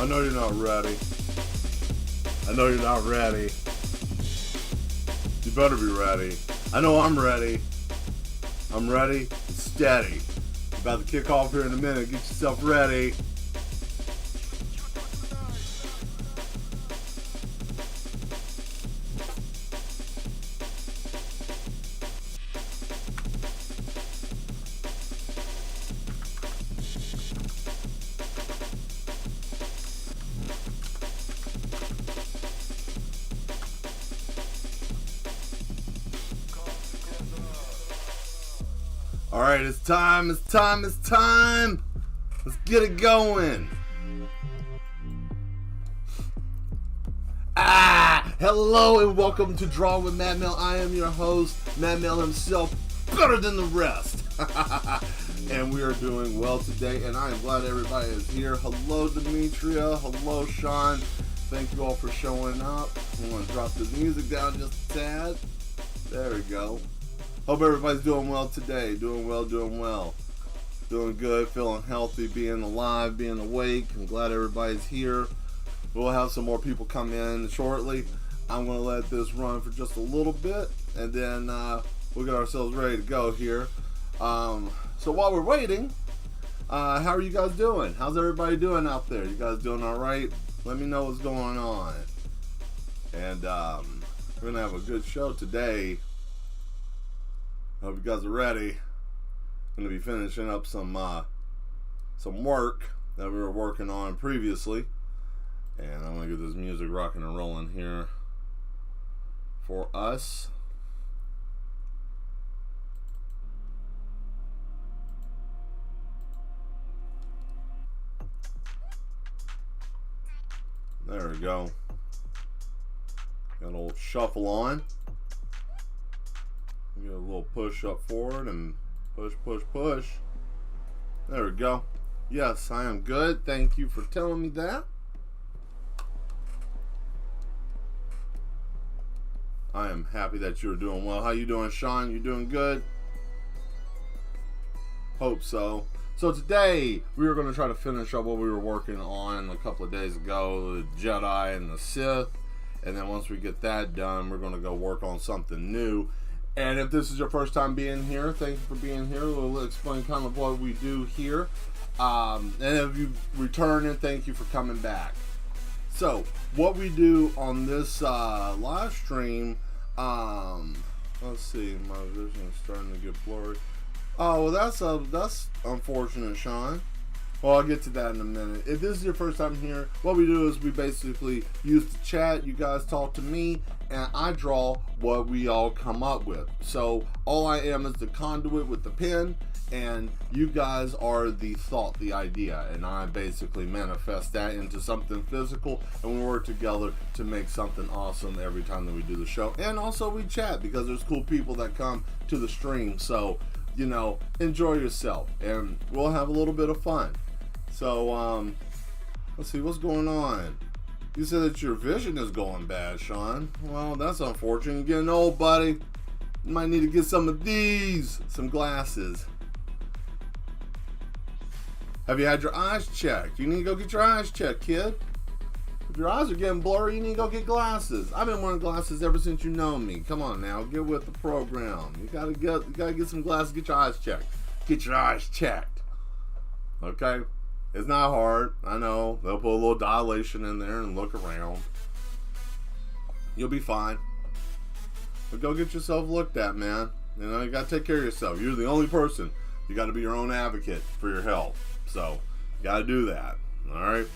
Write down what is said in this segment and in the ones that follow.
I know you're not ready. I know you're not ready. You better be ready. I know I'm ready. I'm ready and steady. About to kick off here in a minute. Get yourself ready. Alright, it's time. Let's get it going. Hello and welcome to Draw with Mad Mel. I am your host, Mad Mel himself, better than the rest. And we are doing well today, and I am glad everybody is here. Hello, Demetria. Hello, Sean. Thank you all for showing up. I'm going to drop the music down just a tad. There we go. Hope everybody's doing well today. Doing well. Doing good, feeling healthy, being alive, being awake. I'm glad everybody's here. We'll have some more people come in shortly. I'm going to let this run for just a little bit, and then we'll get ourselves ready to go here. So while we're waiting, how are you guys doing? How's everybody doing out there? You guys doing all right? Let me know what's going on. And we're going to have a good show today. Hope you guys are ready. I'm going to be finishing up some work that we were working on previously. And I'm going to get this music rocking and rolling here for us. There we go. Got a little shuffle on. Get a little push up forward and push. There we go. Yes, I am good. Thank you for telling me that. I am happy that you're doing well. How you doing, Sean? You doing good? Hope so. So today, we were going to try to finish up what we were working on a couple of days ago, the Jedi and the Sith. And then once we get that done, we're going to go work on something new. And if this is your first time being here, thank you for being here. We'll explain kind of what we do here. And if you return, thank you for coming back. So, what we do on this live stream, let's see, my vision is starting to get blurry. Oh, well, that's unfortunate, Sean. Well, I'll get to that in a minute. If this is your first time here, what we do is we basically use the chat. You guys talk to me, and I draw what we all come up with. So all I am is the conduit with the pen, and you guys are the thought, the idea, and I basically manifest that into something physical, and we work together to make something awesome every time that we do the show. And also we chat because there's cool people that come to the stream. So, you know, enjoy yourself, and we'll have a little bit of fun. So, let's see, what's going on? You said that your vision is going bad, Sean. Well, that's unfortunate. You're getting old, buddy. You might need to get some of these, some glasses. Have you had your eyes checked? You need to go get your eyes checked, kid. If your eyes are getting blurry, you need to go get glasses. I've been wearing glasses ever since you know me. Come on now, get with the program. You gotta get some glasses, get your eyes checked. Get your eyes checked. Okay? It's not hard. I know. They'll put a little dilation in there and look around. You'll be fine. But go get yourself looked at, man. You know, you got to take care of yourself. You're the only person. You got to be your own advocate for your health. So, you got to do that. Alright?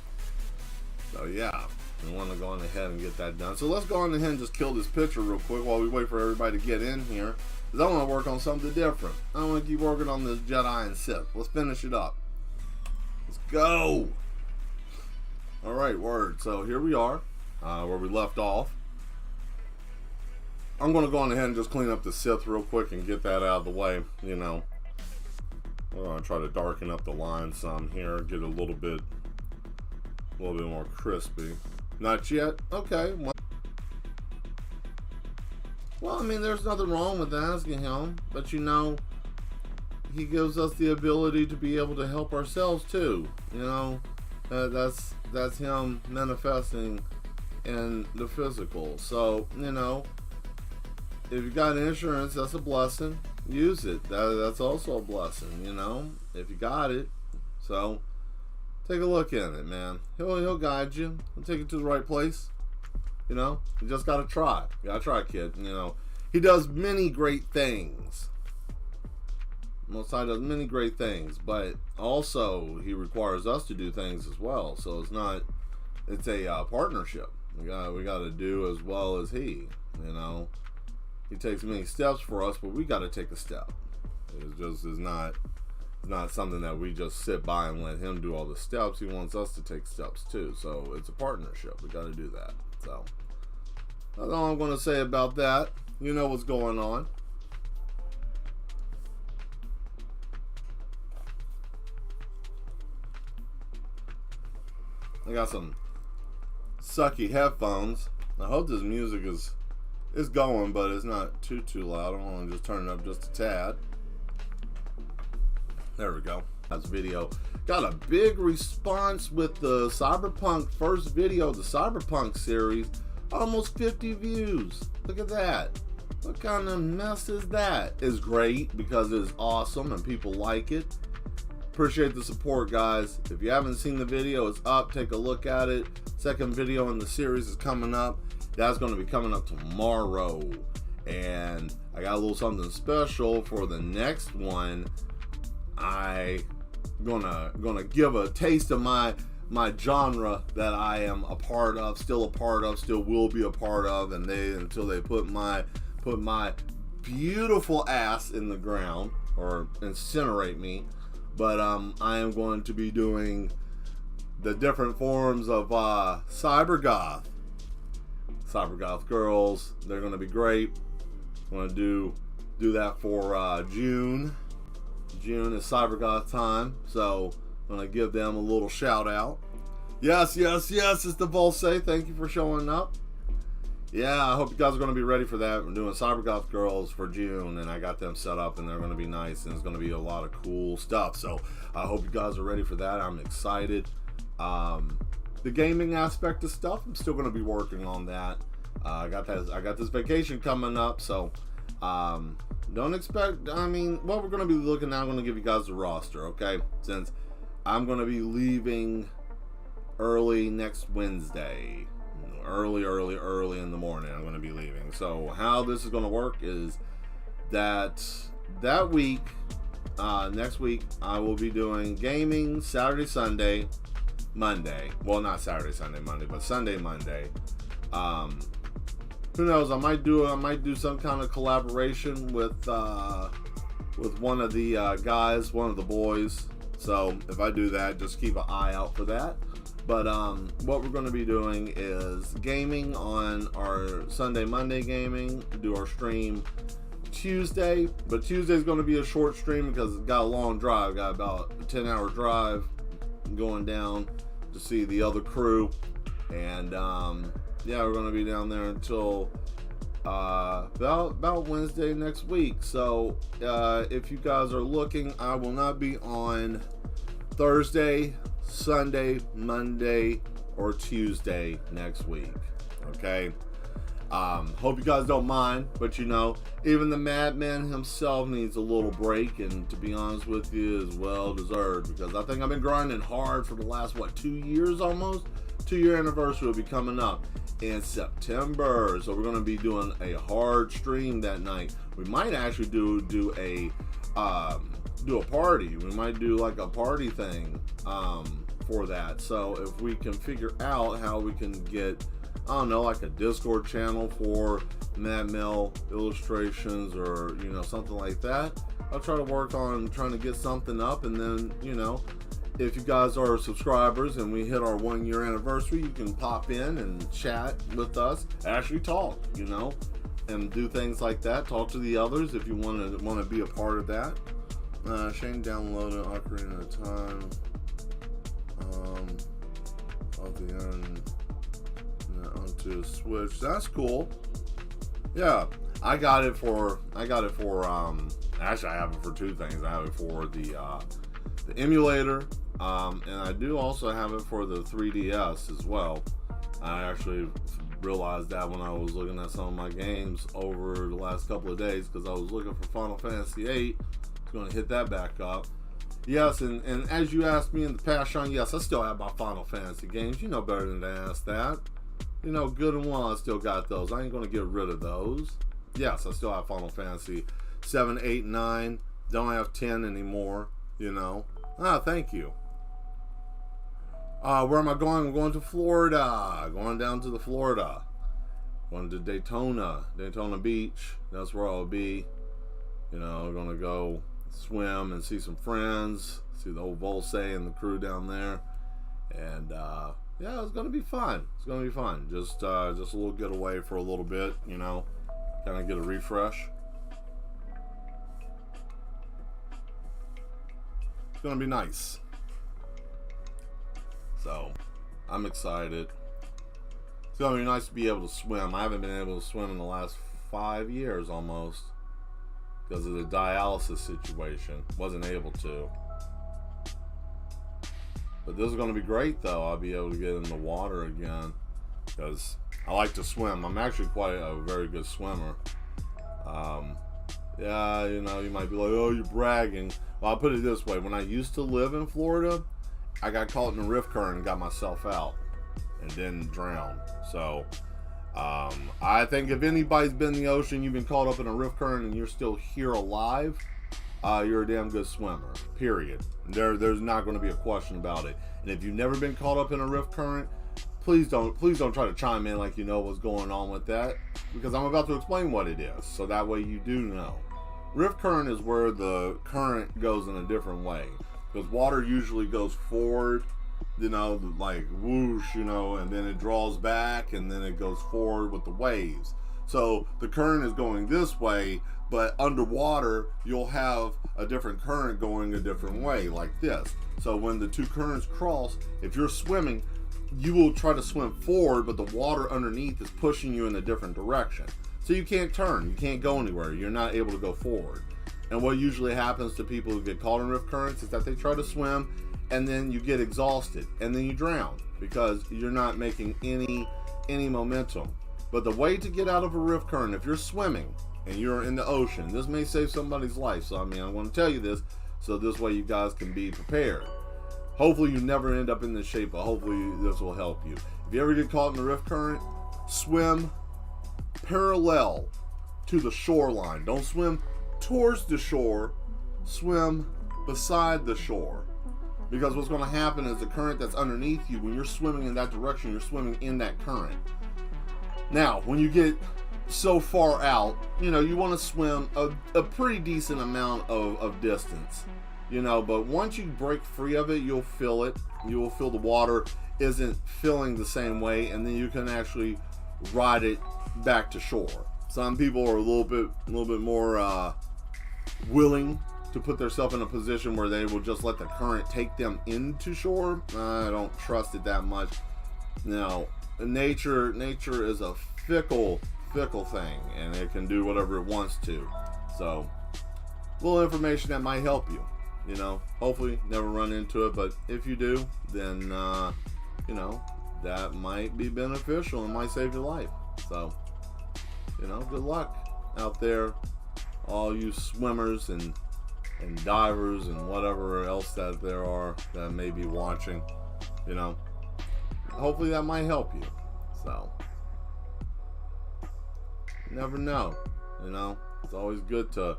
So, yeah. We want to go on ahead and get that done. So, let's go on ahead and just kill this picture real quick while we wait for everybody to get in here. Because I want to work on something different. I want to keep working on this Jedi and Sith. Let's finish it up. Let's go. Alright, word. So here we are, where we left off. I'm going to go on ahead and just clean up the Sith real quick and get that out of the way, you know. We're going to try to darken up the line some here, get a little bit more crispy. Not yet? Okay. Well, I mean, there's nothing wrong with asking him, but you know, he gives us the ability to be able to help ourselves too, you know. That's him manifesting in the physical. So, you know, if you got insurance, that's a blessing. Use it. That's also a blessing, you know, if you got it. So take a look at it, man. He'll guide you. He'll take you to the right place. You know, you just gotta try. You gotta try, kid. You know, he does many great things. Most High does many great things, but also he requires us to do things as well. So it's a partnership. We got to do as well as he. You know, he takes many steps for us, but we got to take a step. It's not something that we just sit by and let him do all the steps. He wants us to take steps too. So it's a partnership. We got to do that. So that's all I'm going to say about that. You know what's going on. I got some sucky headphones. I hope this music is going, but it's not too loud. I don't want to just turn it up just a tad. There we go. That's video. Got a big response with the Cyberpunk first video, the Cyberpunk series. Almost 50 views. Look at that. What kind of mess is that? It's great because it's awesome and people like it. Appreciate the support, guys. If you haven't seen the video, it's up. Take a look at it. Second video in the series is coming up. That's going to be coming up tomorrow. And I got a little something special for the next one. I gonna give a taste of my genre that I am a part of, still will be a part of, and until they put my beautiful ass in the ground or incinerate me. But I am going to be doing the different forms of cybergoth girls. They're going to be great. I'm going to do that for June. June is cybergoth time, so I'm going to give them a little shout out. Yes, it's the Volse. Thank you for showing up. Yeah, I hope you guys are going to be ready for that. We're doing cybergoth girls for June, and I got them set up, and they're going to be nice, and it's going to be a lot of cool stuff. So I hope you guys are ready for that. I'm excited. The gaming aspect of stuff, I'm still going to be working on that. I got this vacation coming up, so don't expect. I mean, what we're going to be looking at, I'm going to give you guys the roster, okay? Since I'm going to be leaving early next Wednesday. Early in the morning I'm going to be leaving. So how this is going to work is that week, next week, I will be doing gaming Saturday, Sunday, Monday. Well, not Saturday, Sunday, Monday, but Sunday, Monday. Who knows? I might do some kind of collaboration with one of the guys, one of the boys. So if I do that, just keep an eye out for that. But what we're going to be doing is gaming on our Sunday, Monday gaming. Do our stream Tuesday, but Tuesday's going to be a short stream because it's got a long drive. Got about a 10-hour drive going down to see the other crew, and yeah, we're going to be down there until about Wednesday next week. So if you guys are looking, I will not be on Thursday, Sunday, Monday, or Tuesday next week. Okay. Hope you guys don't mind, but you know, even the madman himself needs a little break, and to be honest with you, is well deserved, because I think I've been grinding hard for the last 2 years almost. 2-year anniversary will be coming up in September, so we're going to be doing a hard stream that night. We might actually do a party. We might do like a party thing for that. So if we can figure out how we can get, I don't know, like a Discord channel for Mad Mel Illustrations, or you know, something like that, I'll try to work on trying to get something up. And then, you know, if you guys are subscribers and we hit our 1-year anniversary, you can pop in and chat with us, actually talk, you know, and do things like that. Talk to the others if you want to be a part of that. Shane downloaded Ocarina of Time off the end onto Switch. That's cool. Yeah, I got it for actually I have it for 2 things. I have it for the emulator, And I do also have it for the 3DS as well. I actually realized that when I was looking at some of my games over the last couple of days, because I was looking for Final Fantasy VIII. I was going to hit that back up. Yes, and as you asked me in the past, Sean, yes, I still have my Final Fantasy games. You know better than to ask that. You know, good and well, I still got those. I ain't going to get rid of those. Yes, I still have Final Fantasy 7, 8, 9. Don't have 10 anymore, you know. Thank you. Where am I going? I'm going to Florida. Going down to the Florida. Going to Daytona Beach. That's where I'll be. You know, going to go swim and see some friends. See the old Volse and the crew down there. And, yeah, it's going to be fun. It's going to be fun. Just a little getaway for a little bit, you know. Kind of get a refresh. It's going to be nice. So, I'm excited. It's going to be nice to be able to swim. I haven't been able to swim in the last 5 years almost because of the dialysis situation. Wasn't able to. But this is going to be great, though. I'll be able to get in the water again because I like to swim. I'm actually quite a very good swimmer. Yeah, you know, you might be like, oh, you're bragging. Well, I'll put it this way. When I used to live in Florida, I got caught in a rift current and got myself out and then drowned. So, I think if anybody's been in the ocean, you've been caught up in a rift current and you're still here alive, you're a damn good swimmer, period. There's not going to be a question about it. And if you've never been caught up in a rift current, please don't try to chime in like you know what's going on with that, because I'm about to explain what it is, so that way you do know. Rift current is where the current goes in a different way, because water usually goes forward, you know, like whoosh, you know, and then it draws back and then it goes forward with the waves. So the current is going this way, but underwater you'll have a different current going a different way, like this. So when the two currents cross, if you're swimming, you will try to swim forward, but the water underneath is pushing you in a different direction. So you can't turn, you can't go anywhere, you're not able to go forward. And what usually happens to people who get caught in rift currents is that they try to swim and then you get exhausted and then you drown because you're not making any momentum. But the way to get out of a rift current, if you're swimming and you're in the ocean, this may save somebody's life. So I mean, I want to tell you this so this way you guys can be prepared. Hopefully you never end up in this shape, but hopefully this will help you. If you ever get caught in the rift current, swim parallel to the shoreline. Don't swim towards the shore, swim beside the shore. Because what's going to happen is the current that's underneath you, when you're swimming in that direction, you're swimming in that current. Now, when you get so far out, you know, you want to swim a pretty decent amount of distance. You know, but once you break free of it, you'll feel it. You will feel the water isn't feeling the same way, and then you can actually ride it back to shore. Some people are a little bit more willing to put themselves in a position where they will just let the current take them into shore. I don't trust it that much. Now, nature is a fickle thing, and it can do whatever it wants to. So, a little information that might help you. You know, hopefully never run into it, but if you do, then, you know, that might be beneficial and might save your life. So, you know, good luck out there, all you swimmers and divers and whatever else that there are that may be watching. You know, hopefully that might help you. So, you never know. You know, it's always good to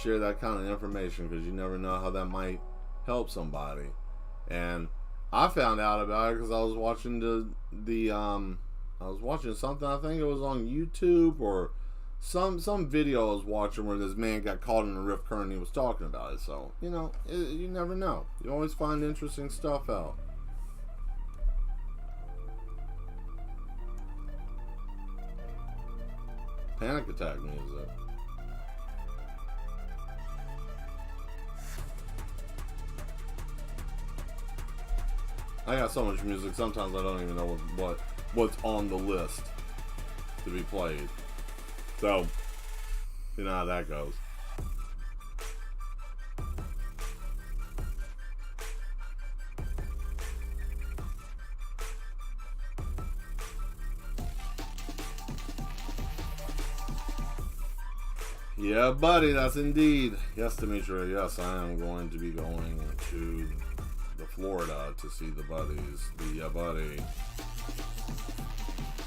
share that kind of information because you never know how that might help somebody. And I found out about it because I was watching I was watching something, I think it was on YouTube or some video I was watching where this man got caught in a rift current and he was talking about it. So, you know, you never know. You always find interesting stuff out. Panic attack music. I got so much music, sometimes I don't even know what's on the list to be played. So, you know how that goes. Yeah, buddy, that's indeed. Yes, Demetria, yes, I am going to be going to the Florida to see the buddies. The buddy.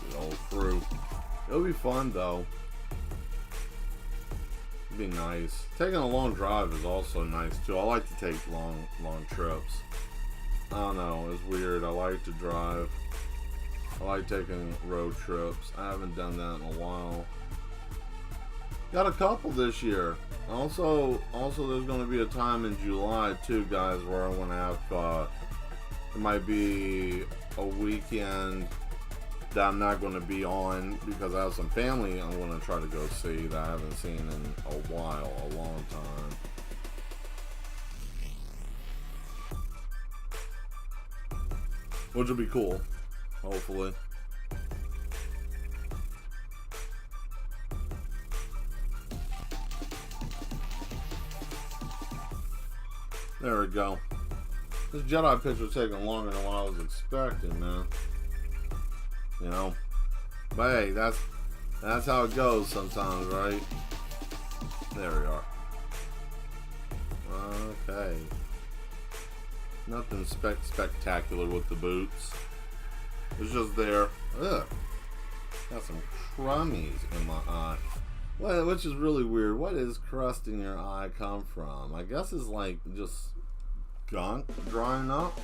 The old crew. It'll be fun, though. It'll be nice. Taking a long drive is also nice, too. I like to take long trips. I don't know, it's weird. I like to drive. I like taking road trips. I haven't done that in a while. Got a couple this year. Also, there's going to be a time in July too, guys, where I'm going to have. It might be a weekend that I'm not going to be on because I have some family I'm going to try to go see that I haven't seen in a while, a long time. Which will be cool, hopefully. There we go. This Jedi picture was taking longer than what I was expecting, man. You know? But hey, that's how it goes sometimes, right? There we are. Okay. Nothing spectacular with the boots. It's just there. Ugh. Got some crummies in my eye. Well, which is really weird. What does crust in your eye come from? I guess it's like just gunk drying up.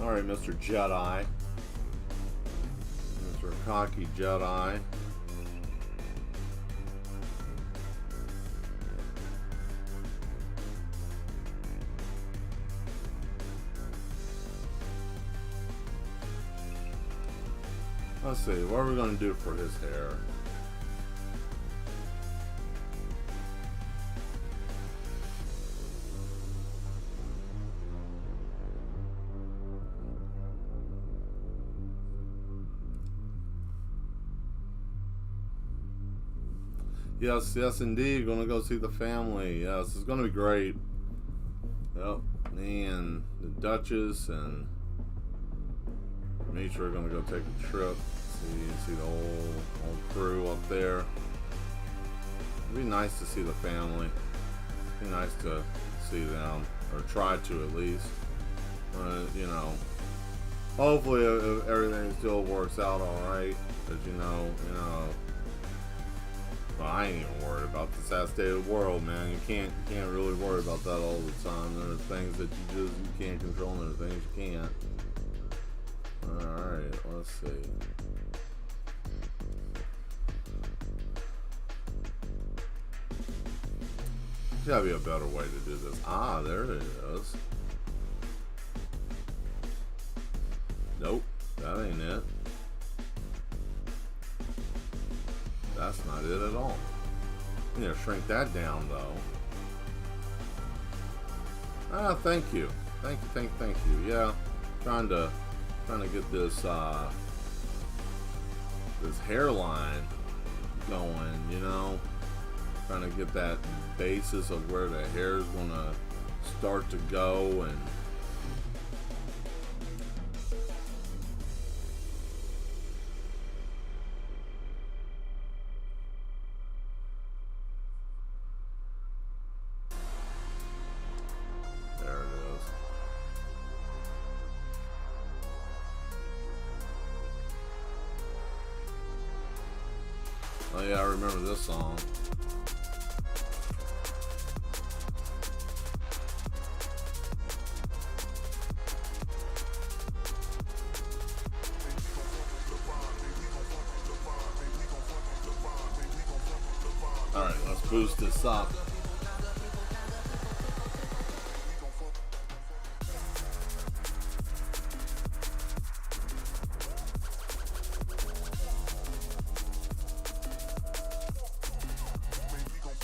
Alright, Mr. Jedi. Mr. Cocky Jedi. Let's see, what are we going to do for his hair? Yes, indeed. Going to go see the family. Yes, it's going to be great. Yep, me and the Duchess and Demetria are going to go take a trip. See the old crew up there. It'd be nice to see the family. It'd be nice to see them, or try to at least. You know, hopefully if everything still works out all right. But you know. Well, I ain't even worried about the sad state of the world, man. You can't really worry about that all the time. There are things that you can't control, and there are things you can't. Alright, let's see. There's gotta be a better way to do this. Ah, there it is. Nope, that ain't it. That's not it at all. You need to shrink that down, though. Ah, thank you. Thank you. Yeah, trying to get this this hairline going, you know. Trying to get that basis of where the hair is gonna start to go, and there it is. Oh yeah, I remember this song. Alright, let's boost this up.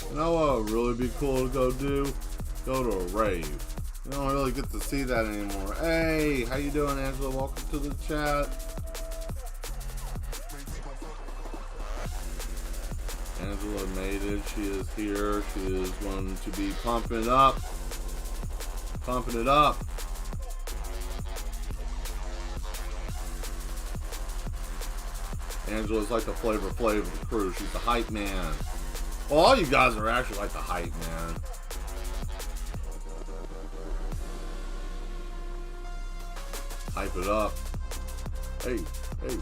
You know what would really be cool to go do? Go to a rave. You don't really get to see that anymore. Hey, how you doing, Angela? Welcome to the chat. Angela made it. She is here. She is going to be pumping it up. Pumping it up. Angela's like the Flavor Flav of the crew. She's the hype man. Well, all you guys are actually like the hype man. Hype it up. Hey, hey.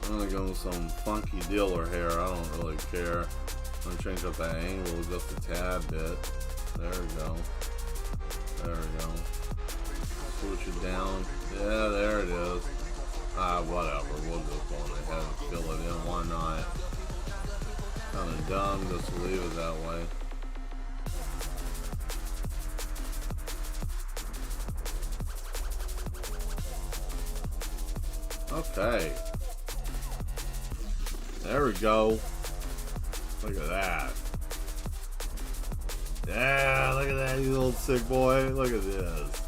I'm gonna go with some funky dealer hair. I don't really care. I'm gonna change up that angle just a tad bit. There we go. There we go. Push it down. Yeah, there it is. Whatever. We'll just go on ahead and fill it in. Why not? Kind of dumb just to leave it that way. Okay. There we go. Look at that. Yeah, look at that, you little sick boy. Look at this.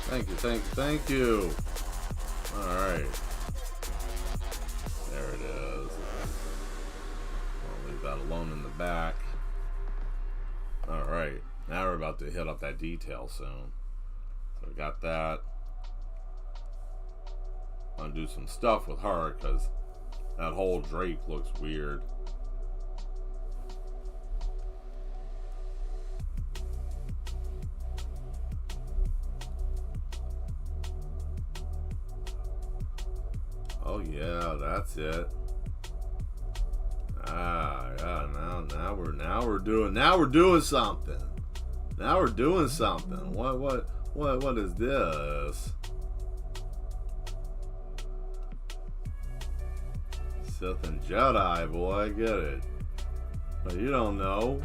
Thank you, thank you, thank you. Alright. There it is. I'll leave that alone in the back. Alright. Now we're about to hit up that detail soon. So we got that. I'm gonna do some stuff with her because that whole drape looks weird. Oh yeah, that's it. Yeah, now we're doing something. Now we're doing something. What is this? Sith and Jedi, boy, I get it. But you don't know.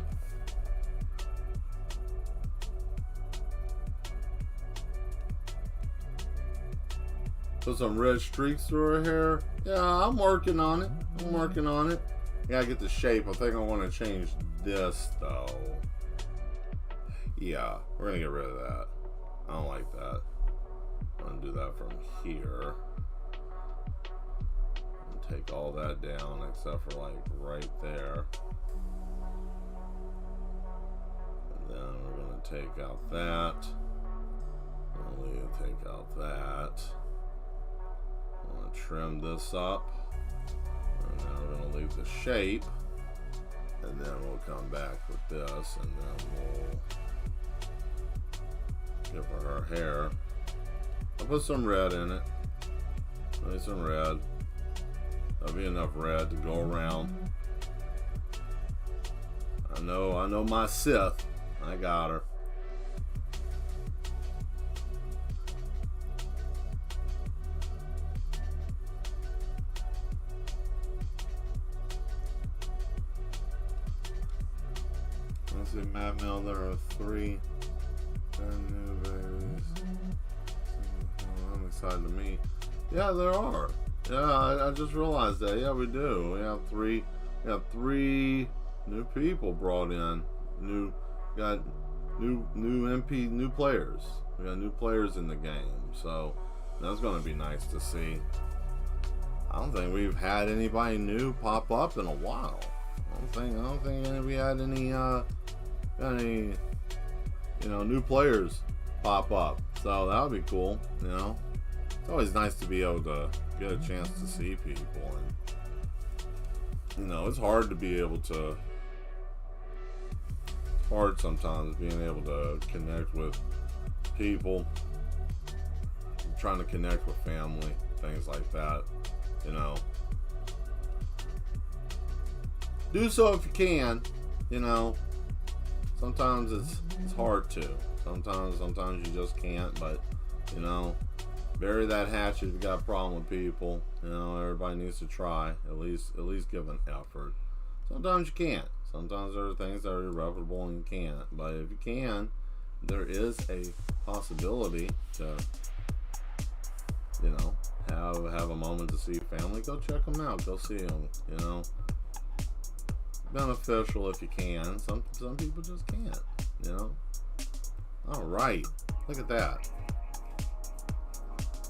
Put some red streaks through her hair. Yeah, I'm working on it. Gotta get the shape. I think I want to change this though. Yeah, we're gonna get rid of that. I don't like that. I'm gonna do that from here. And take all that down except for like right there. And then we're gonna take out that. I'm gonna take out that. I'm gonna trim this up. And then we're gonna leave the shape. And then we'll come back with this, and then we'll give her her hair. I'll put some red in it. Maybe some red. That'll be enough red to go around. I know my Sith. I got her. Let's see, Mad Mill, there are 3 new babies. I'm excited to meet. Yeah, there are. Yeah, I just realized that. Yeah, we do. We have 3 new people brought in. New players. We got new players in the game. So that's gonna be nice to see. I don't think we've had anybody new pop up in a while. I don't think we had any new players pop up. So that would be cool, It's always nice to be able to get a chance to see people, and it's hard to be able to. It's hard sometimes being able to connect with people, trying to connect with family, things like that, Do so if you can, Sometimes it's hard to. Sometimes you just can't, but bury that hatchet if you got a problem with people. Everybody needs to try. At least give an effort. Sometimes you can't. Sometimes there are things that are irreparable and you can't. But if you can, there is a possibility to have a moment to see family. Go check them out. Go see them. beneficial if you can. Some people just can't, you know. All right, look at that.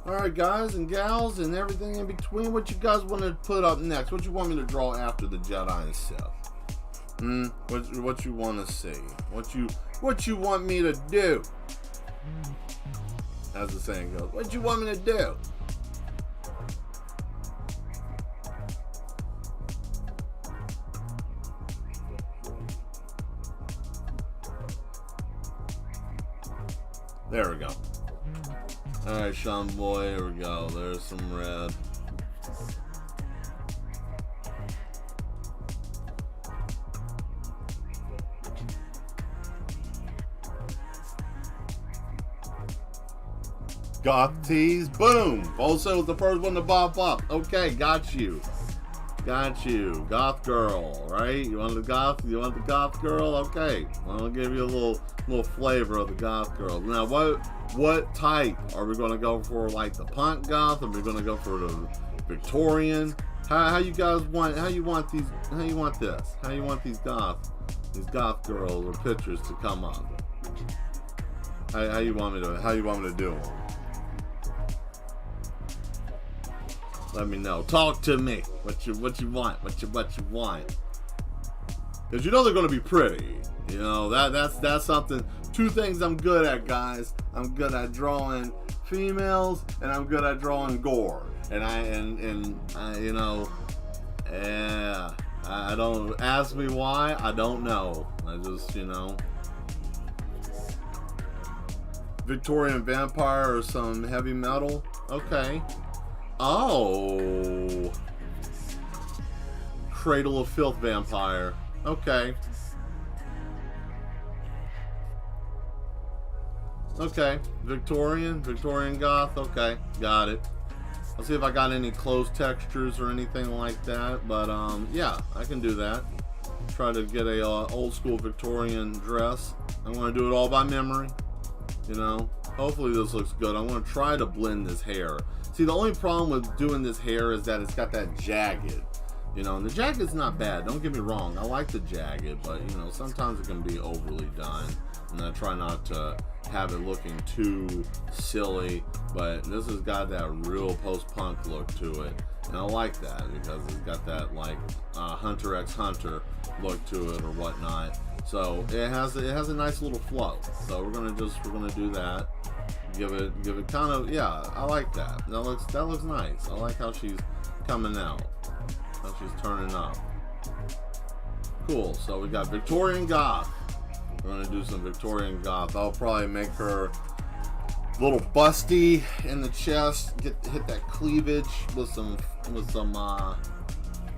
All right, guys and gals and everything in between. What you guys want to put up next? What you want me to draw after the Jedi and Sith? What you want to see? What you want me to do? As the saying goes, what you want me to do? There we go. Alright, Sean Boy, here we go. There's some red. Goth tees, boom! Also was the first one to pop up. Okay, got you. Got you. Goth girl, right? You want the goth girl? Okay. I'll give you a little flavor of the goth girl. Now what type? Are we gonna go for like the punk goth? Are we gonna go for the Victorian? How you guys want these goth girls or pictures to come up? How you want me to do them? Let me know. Talk to me. What you want? What you want? Because you know they're gonna be pretty. You know that's something. Two things I'm good at, guys. I'm good at drawing females, and I'm good at drawing gore. And I you know, I don't ask me why. I don't know. I just, you know. Victorian vampire or some heavy metal. Okay. Oh, Cradle of Filth vampire. Okay. Okay. Victorian goth. Okay, got it. I'll see if I got any clothes textures or anything like that. But yeah, I can do that. Try to get a old school Victorian dress. I'm gonna do it all by memory. You know. Hopefully this looks good. I'm gonna try to blend this hair. See, the only problem with doing this hair is that it's got that jagged, you know, and the jagged's not bad. Don't get me wrong. I like the jagged, but, you know, sometimes it can be overly done. And I try not to have it looking too silly, but this has got that real post-punk look to it. And I like that because it's got that, like, Hunter x Hunter look to it or whatnot. So it has a nice little flow. So we're gonna do that. Give it kind of, yeah, I like that. That looks nice. I like how she's coming out. How she's turning up. Cool. So we got Victorian goth. We're gonna do some Victorian goth. I'll probably make her a little busty in the chest. Hit that cleavage with some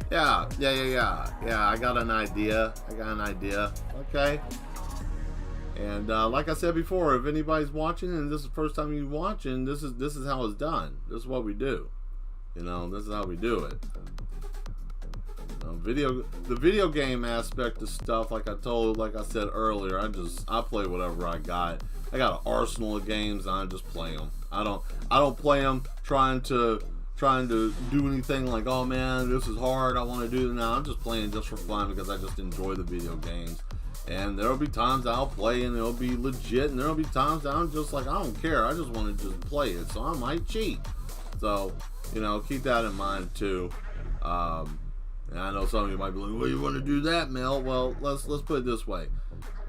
yeah. I got an idea. Okay. And like I said before, if anybody's watching and this is the first time you're watching, this is how it's done. This is what we do. You know, this is how we do it. The video game aspect of stuff, like I said earlier, I play whatever I got. I got an arsenal of games and I just play them. I don't play them trying to do anything like, oh man, this is hard, I want to do it now. I'm just playing just for fun because I just enjoy the video games. And there'll be times I'll play and it'll be legit, and there'll be times that I'm just like, I don't care, I just want to just play it, so I might cheat. So, you know, keep that in mind too. And I know some of you might be like, well, you want to do that, Mel? Well, let's put it this way.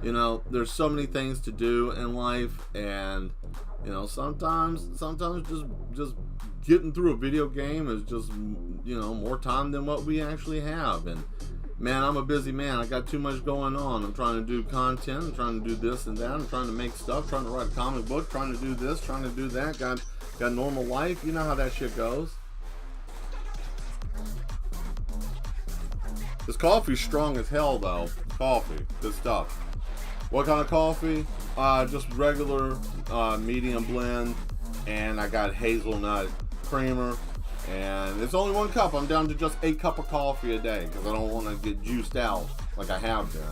You know, there's so many things to do in life, and you know, sometimes just getting through a video game is just, you know, more time than what we actually have. And man, I'm a busy man. I got too much going on. I'm trying to do content. I'm trying to do this and that. I'm trying to make stuff. Trying to write a comic book. Trying to do this. Trying to do that. Got normal life. You know how that shit goes. This coffee's strong as hell, though. Coffee, good stuff. What kind of coffee? Just regular medium blend, and I got hazelnut creamer. And it's only 1 cup. I'm down to just 1 cup of coffee a day because I don't want to get juiced out like I have been.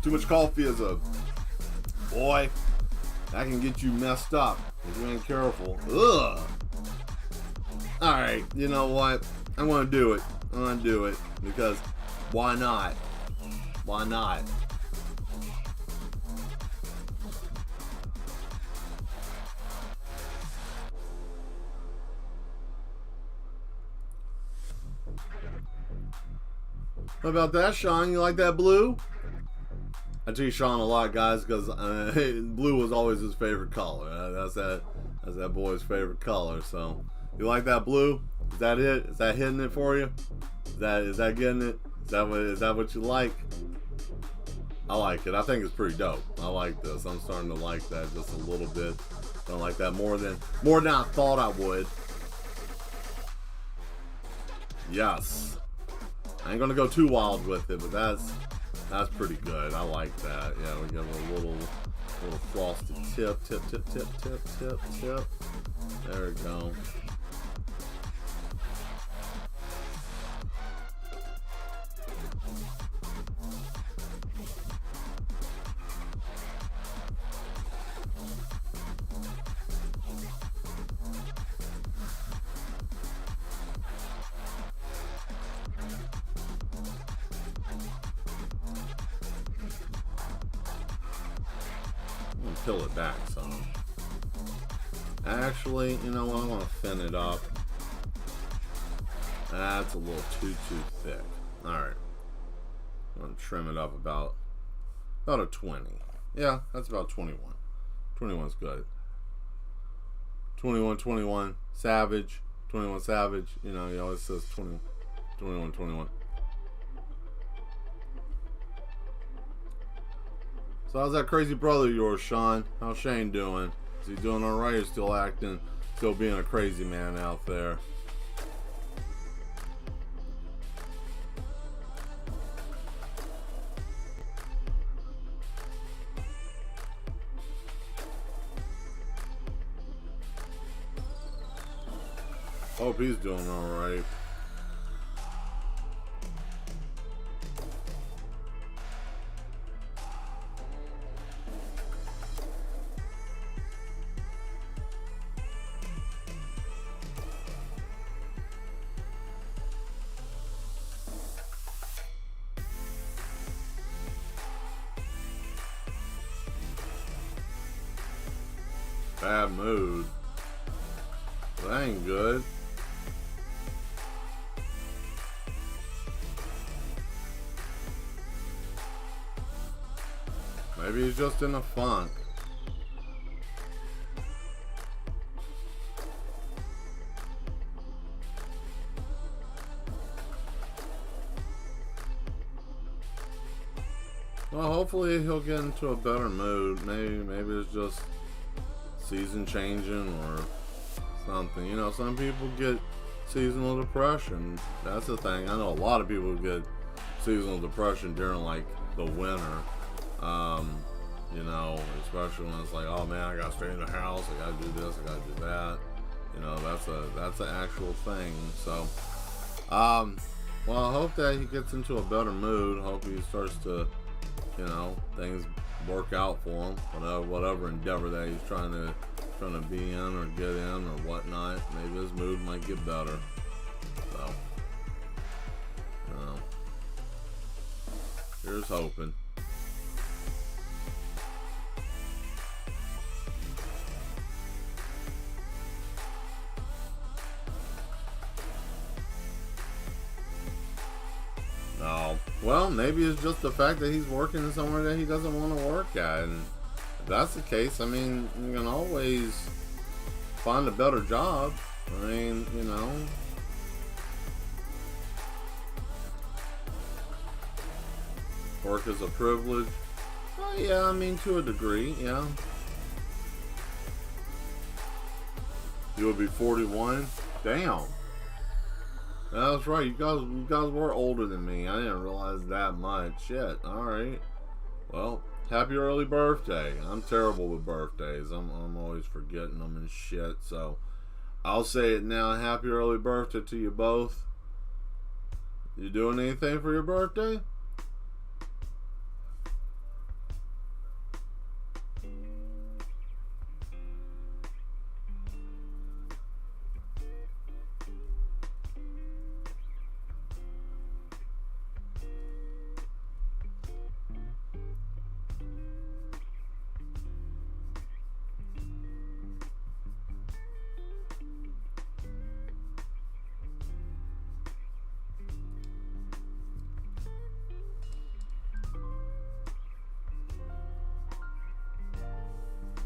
Too much coffee is a boy. That can get you messed up if you ain't careful. Ugh. Alright, you know what? I'm gonna do it. I'm gonna do it. Because why not? Why not? What about that, Sean? You like that blue? I teach Sean a lot, guys, because blue was always his favorite color. That's that boy's favorite color. So, you like that blue? Is that it? Is that hitting it for you? Is that getting it? Is that what you like? I like it. I think it's pretty dope. I like this. I'm starting to like that just a little bit. Don't like that more than I thought I would. Yes. I ain't gonna go too wild with it, but that's pretty good. I like that. Yeah, we give a little frosted tip. There we go. Peel it back some. Actually, you know what? I want to thin it up. That's a little too thick. Alright. I'm going to trim it up about a 20. Yeah, that's about 21. 21's good. 21, Savage. 21 Savage. You know, he always says 21. So how's that crazy brother of yours, Sean? How's Shane doing? Is he doing alright or still being a crazy man out there? Hope he's doing alright. Bad mood. That ain't good. Maybe he's just in a funk. Well, hopefully he'll get into a better mood. Maybe it's just season changing or something. You know, some people get seasonal depression. That's the thing. I know a lot of people get seasonal depression during like the winter. You know, especially when it's like, oh man, I gotta stay in the house, I gotta do this, I gotta do that. You know, that's an actual thing. So, well, I hope that he gets into a better mood. Hope he starts to, you know, things work out for him. Whatever endeavor that he's trying to be in or get in or whatnot. Maybe his mood might get better. So, you know, here's hoping. No. Well, maybe it's just the fact that he's working somewhere that he doesn't want to work at. And if that's the case, I mean, you can always find a better job. I mean, you know. Work is a privilege. Well, yeah, I mean, to a degree, yeah. You would be 41? Damn. That's right. You guys were older than me. I didn't realize that much. Shit. All right. Well, happy early birthday. I'm terrible with birthdays. I'm always forgetting them and shit. So I'll say it now. Happy early birthday to you both. You doing anything for your birthday?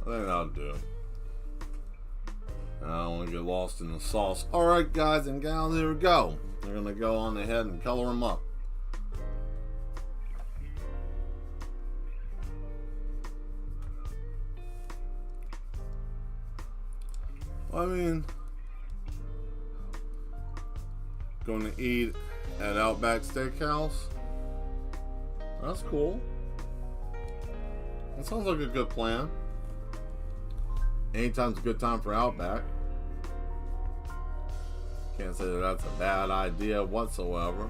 I think that'll do. I don't want to get lost in the sauce. Alright, guys and gals, here we go. We're going to go on ahead and color them up. I mean, going to eat at Outback Steakhouse. That's cool. That sounds like a good plan. Anytime's a good time for Outback. Can't say that that's a bad idea whatsoever.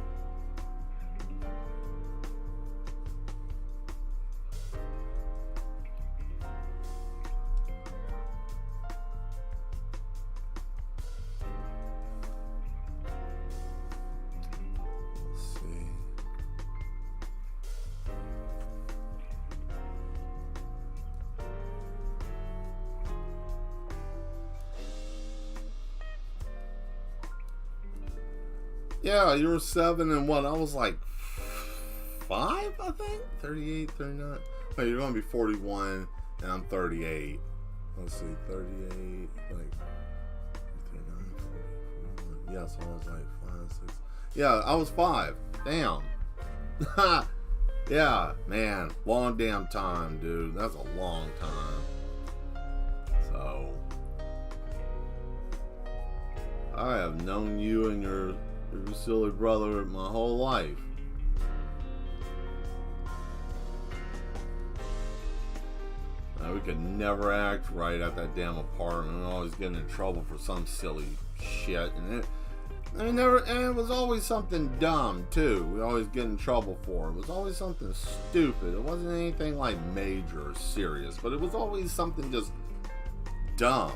Yeah, you were 7 and what? I was like 5, I think? 38, 39. Wait, you're going to be 41 and I'm 38. Let's see, 38, like 39, 41. Yeah, so I was like 5, 6. Yeah, I was 5. Damn. Yeah, man. Long damn time, dude. That's a long time. So, I have known you and your silly brother my whole life. We could never act right at that damn apartment. We always getting in trouble for some silly shit, and it was always something dumb too. We always get in trouble for it. It was always something stupid. It wasn't anything like major or serious, but it was always something just dumb.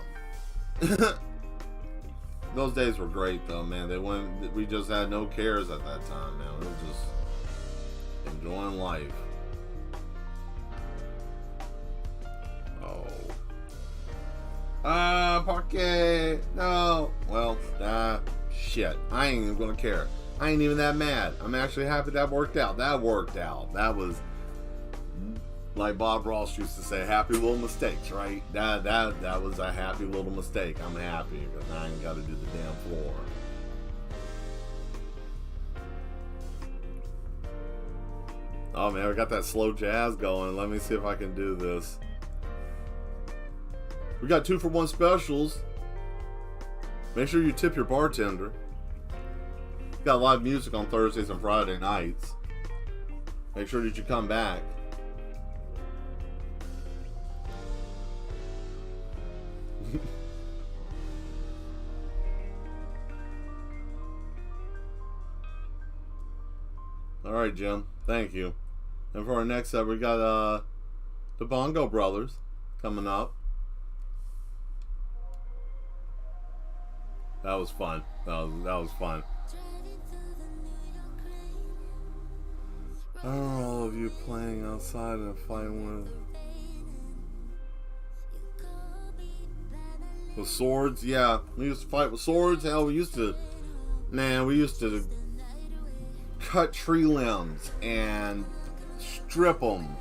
Those days were great though, man. We just had no cares at that time, man. We were just enjoying life. Parquet. No. Well, shit. I ain't even gonna care. I ain't even that mad. I'm actually happy that worked out. That worked out. That was, like Bob Ross used to say, happy little mistakes, right? That was a happy little mistake. I'm happy because I ain't got to do the damn floor. Oh man, we got that slow jazz going. Let me see if I can do this. We got 2-for-1 specials. Make sure you tip your bartender. Got live music on Thursdays and Friday nights. Make sure that you come back. All right, Jim. Thank you. And for our next up, we got the Bongo Brothers coming up. That was fun. That was fun. I don't know, all of you playing outside and fighting with swords. Yeah, we used to fight with swords. Hell, we used to cut tree limbs and strip them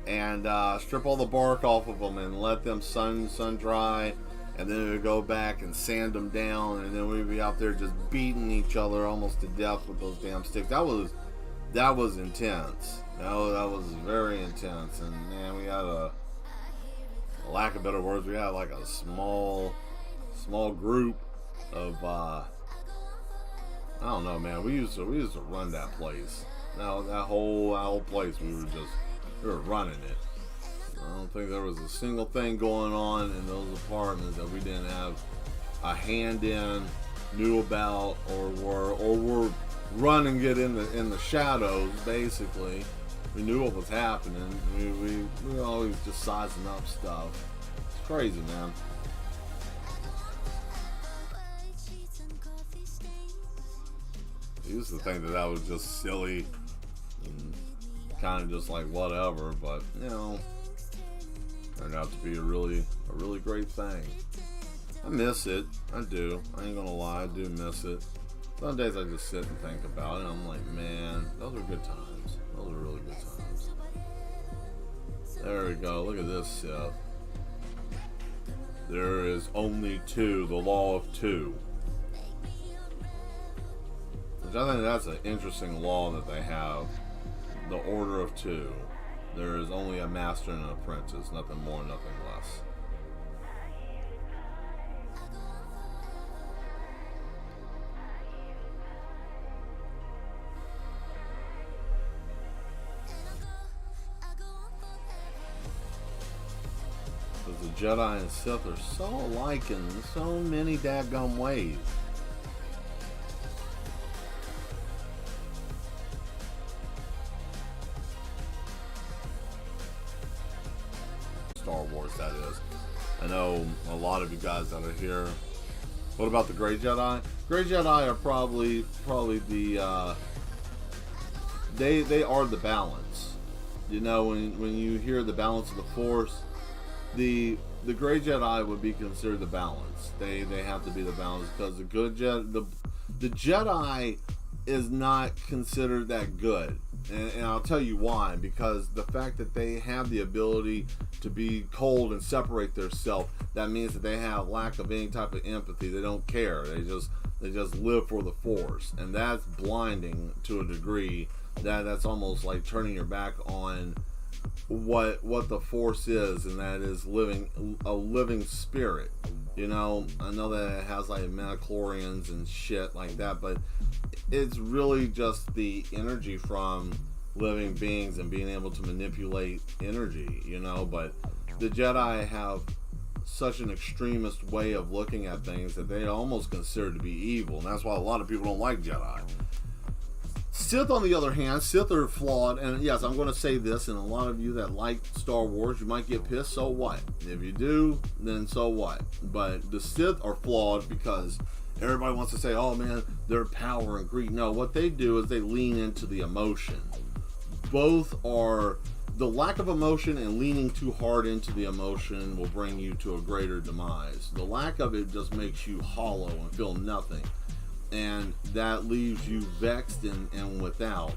and strip all the bark off of them and let them sun dry. And then we'd go back and sand them down, and then we'd be out there just beating each other almost to death with those damn sticks. That was intense. That was very intense. And man, we had a lack of better words, we had like a small group of I don't know, man. We used to run that place. Now that whole place, we were running it. I don't think there was a single thing going on in those apartments that we didn't have a hand in, knew about, or were running it in the shadows. Basically, we knew what was happening. We were always just sizing up stuff. It's crazy, man. I used to think that was just silly and kind of just like whatever, but you know. Turned out to be a really great thing. I miss it. I do. I ain't gonna lie. I do miss it. Some days I just sit and think about it and I'm like, man, those are good times. Those are really good times. There we go. Look at this Sith. There is only two, the law of two. Which I think that's an interesting law that they have. The order of two. There is only a master and an apprentice, nothing more, nothing less. Because the Jedi and Sith are so alike in so many dadgum ways. Star Wars, that is. I know a lot of you guys that are here. What about the Grey Jedi? Grey Jedi are probably the they are the balance. You know, when you hear the balance of the Force, the Grey Jedi would be considered the balance. They have to be the balance, because the good the Jedi is not considered that good. And I'll tell you why. Because the fact that they have the ability to be cold and separate themselves, that means that they have lack of any type of empathy. They don't care. They just live for the Force, and that's blinding to a degree. That's almost like turning your back on what the Force is, and that is a living spirit. You know, I know that it has like midichlorians and shit like that, but it's really just the energy from living beings and being able to manipulate energy, you know. But the Jedi have such an extremist way of looking at things that they almost consider to be evil, and that's why a lot of people don't like Jedi. Sith, on the other hand, Sith are flawed, and yes, I'm going to say this, and a lot of you that like Star Wars, you might get pissed, so what? If you do, then so what? But the Sith are flawed because everybody wants to say, oh man, their power and greed. No, what they do is they lean into the emotion. Both are, the lack of emotion and leaning too hard into the emotion will bring you to a greater demise. The lack of it just makes you hollow and feel nothing. And that leaves you vexed and without.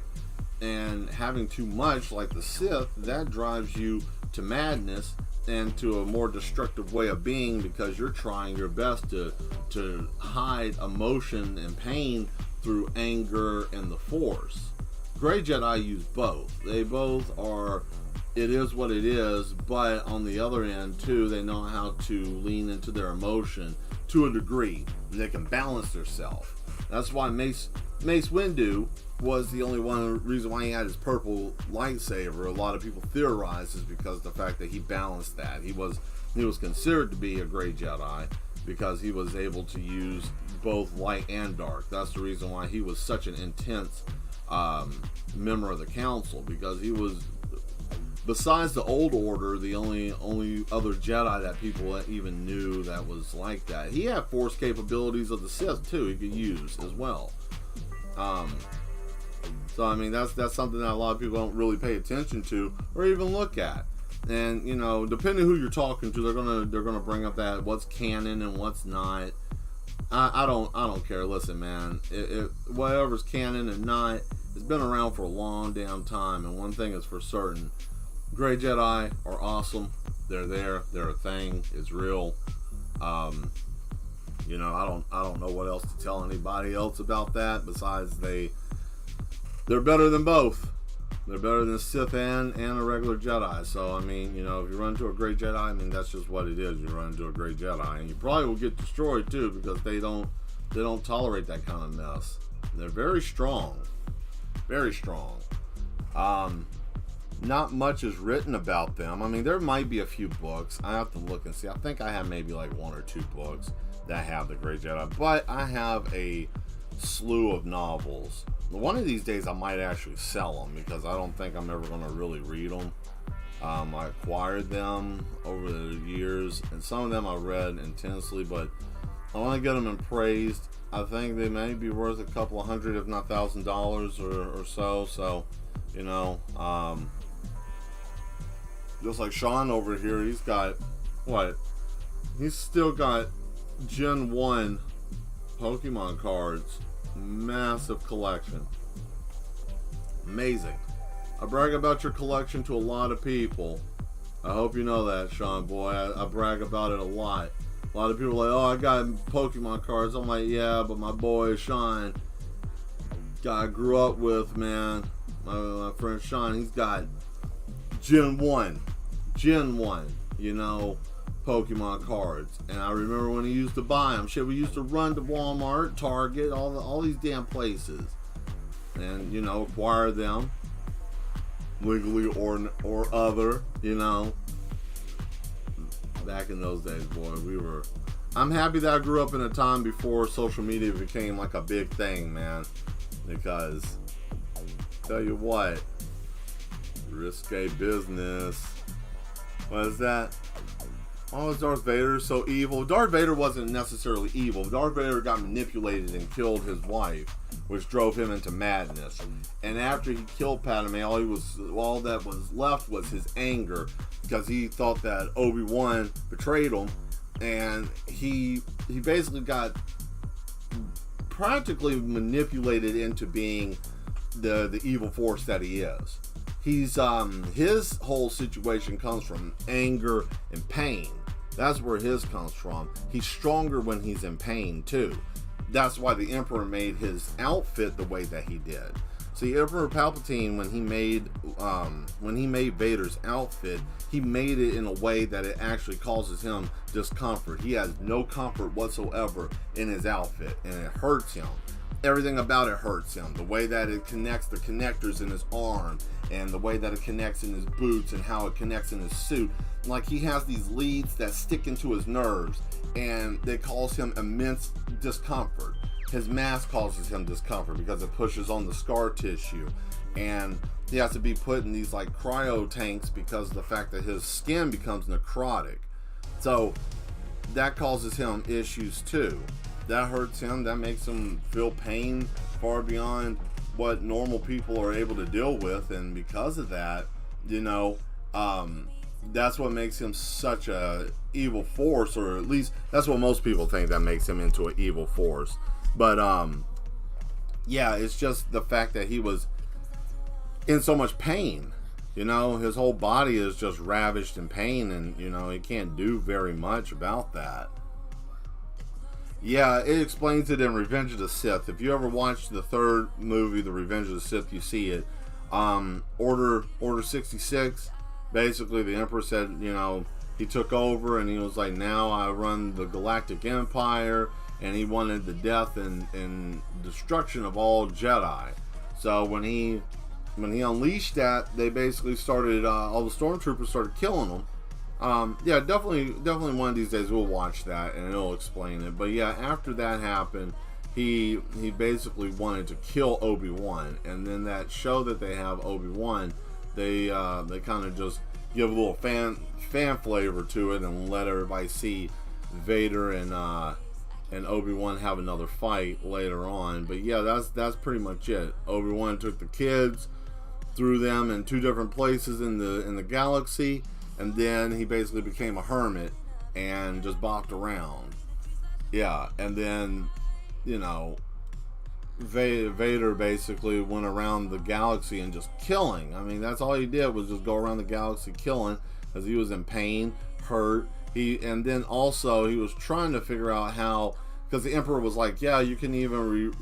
And having too much, like the Sith, that drives you to madness and to a more destructive way of being, because you're trying your best to hide emotion and pain through anger and the Force. Grey Jedi use both. They both are, it is what it is, but on the other end too, they know how to lean into their emotion to a degree. They can balance themselves. That's why Mace Windu was the only reason why he had his purple lightsaber. A lot of people theorize is because of the fact that he balanced that. He was considered to be a Grey Jedi because he was able to use both light and dark. That's the reason why he was such an intense member of the Council, because he was, besides the Old Order, the only other Jedi that people even knew that was like that. He had Force capabilities of the Sith too. He could use as well. So I mean, that's something that a lot of people don't really pay attention to or even look at. And you know, depending who you're talking to, they're gonna bring up that what's canon and what's not. I don't care. Listen, man, whatever's canon and not, it's been around for a long damn time. And one thing is for certain. Grey Jedi are awesome. They're there. They're a thing. It's real. You know, I don't know what else to tell anybody else about that besides they're better than both. They're better than Sith and a regular Jedi. So I mean, you know, if you run into a Grey Jedi, I mean that's just what it is. You run into a Grey Jedi, and you probably will get destroyed too, because they don't tolerate that kind of mess. They're very strong. Very strong. Not much is written about them. I mean, there might be a few books. I have to look and see. I think I have maybe like 1 or 2 books that have the Grey Jedi, but I have a slew of novels. One of these days I might actually sell them, because I don't think I'm ever going to really read them. I acquired them over the years, and some of them I read intensely, but I want to get them appraised. I think they may be worth a couple of $100, if not $1,000 or so. So, you know, just like Sean over here, he's got, what? He's still got Gen 1 Pokemon cards. Massive collection. Amazing. I brag about your collection to a lot of people, I hope you know that, Sean, boy. I brag about it a lot. A lot of people are like, oh, I got Pokemon cards. I'm like, yeah, but my boy Sean, guy I grew up with, man, my friend Sean, he's got Gen 1, you know, Pokemon cards. And I remember when he used to buy them. Shit, we used to run to Walmart, Target, all these damn places. And, you know, acquire them. Legally or other, you know. Back in those days, boy, I'm happy that I grew up in a time before social media became like a big thing, man. Because, tell you what, risque business. What is that? Oh, is Darth Vader so evil? Darth Vader wasn't necessarily evil. Darth Vader got manipulated and killed his wife, which drove him into madness. And after he killed Padme, all that was left was his anger, because he thought that Obi-Wan betrayed him, and he basically got practically manipulated into being the evil force that he is. He's his whole situation comes from anger and pain. That's where his comes from. He's stronger when he's in pain too. That's why the Emperor made his outfit the way that he did. See, Emperor Palpatine, when he made Vader's outfit, he made it in a way that it actually causes him discomfort. He has no comfort whatsoever in his outfit, and it hurts him. Everything about it hurts him. The way that it connects the connectors in his arm, and the way that it connects in his boots, and how it connects in his suit. Like, he has these leads that stick into his nerves, and they cause him immense discomfort. His mask causes him discomfort because it pushes on the scar tissue, and he has to be put in these like cryo tanks because of the fact that his skin becomes necrotic. So that causes him issues too. That hurts him. That makes him feel pain far beyond what normal people are able to deal with, and because of that, you know, that's what makes him such a evil force, or at least that's what most people think that makes him into an evil force. But yeah, it's just the fact that he was in so much pain. You know, his whole body is just ravished in pain, and you know, he can't do very much about that. Yeah, it explains it in Revenge of the Sith. If you ever watched the third movie, The Revenge of the Sith, you see it. Order 66. Basically, the Emperor said, you know, he took over and he was like, now I run the Galactic Empire, and he wanted the death and destruction of all Jedi. So when he unleashed that, they basically started, all the stormtroopers started killing them. Yeah, definitely one of these days we'll watch that and it'll explain it. But yeah, after that happened, he basically wanted to kill Obi-Wan, and then that show that they have, Obi-Wan, they kind of just give a little fan flavor to it and let everybody see Vader and Obi-Wan have another fight later on. But yeah, that's pretty much it. Obi-Wan took the kids, threw them in two different places in the galaxy, and then he basically became a hermit and just bopped around. Yeah, and then, you know, Vader basically went around the galaxy and just killing. I mean, that's all he did, was just go around the galaxy killing, because he was in pain, hurt. And then also he was trying to figure out how, because the Emperor was like, yeah, you can even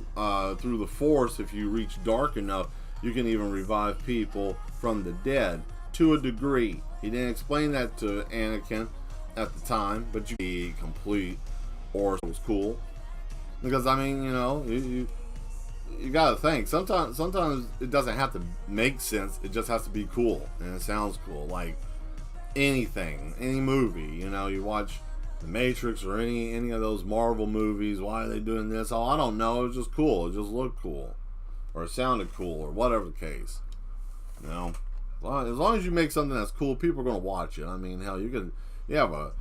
through the Force, if you reach dark enough, you can even revive people from the dead to a degree. He didn't explain that to Anakin at the time, but you be complete, or it was cool, because I mean, you know, you gotta think, sometimes it doesn't have to make sense, it just has to be cool and it sounds cool. Like any movie, you know, you watch The Matrix or any of those Marvel movies, why are they doing this? Oh, I don't know, it's just cool, it just looked cool, or it sounded cool, or whatever the case, you know. As long as you make something that's cool, people are gonna watch it. I mean, hell, you have a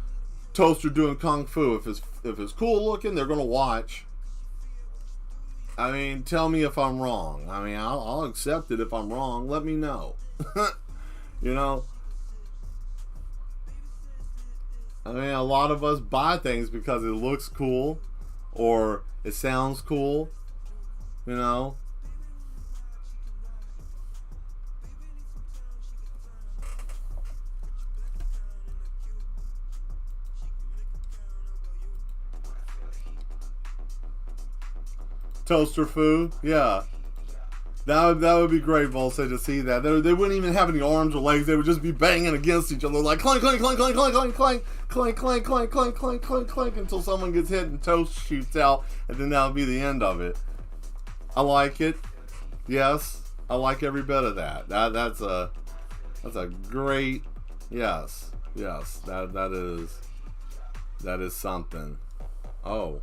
toaster doing kung fu. If it's cool looking, they're gonna watch. I mean, tell me if I'm wrong. I mean, I'll accept it if I'm wrong. Let me know. You know. I mean, a lot of us buy things because it looks cool, or it sounds cool. You know. Toaster food. Yeah. That would be great, Volse, to see that. They wouldn't even have any arms or legs. They would just be banging against each other like clank, clank, clank, clank, clank, clank, clank, clank, clank, clank, clank, clank, clank, clank, until someone gets hit and toast shoots out, and then that'll be the end of it. I like it. Yes, I like every bit of that. That's a great. Yes. That is something. Oh.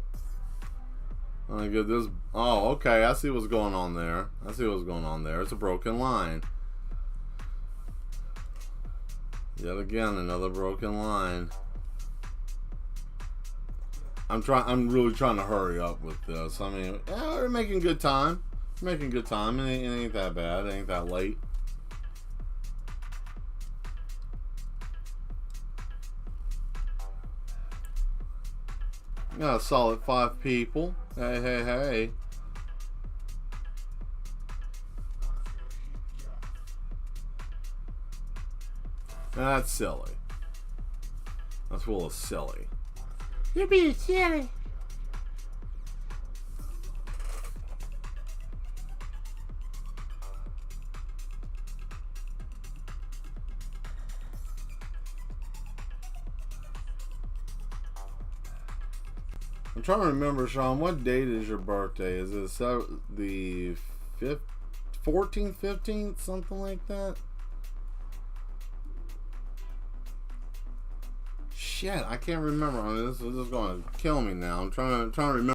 I get this. Oh, okay. I see what's going on there. It's a broken line. Yet again, another broken line. I'm really trying to hurry up with this. I mean, yeah, we're making good time. It ain't that bad. It ain't that late. Got a solid 5 people. Hey. That's silly. That's full of silly. You're being silly. I'm trying to remember, Sean, what date is your birthday? Is it the 14th, 15th, something like that? Shit, I can't remember. I mean, this is going to kill me now. I'm trying to remember.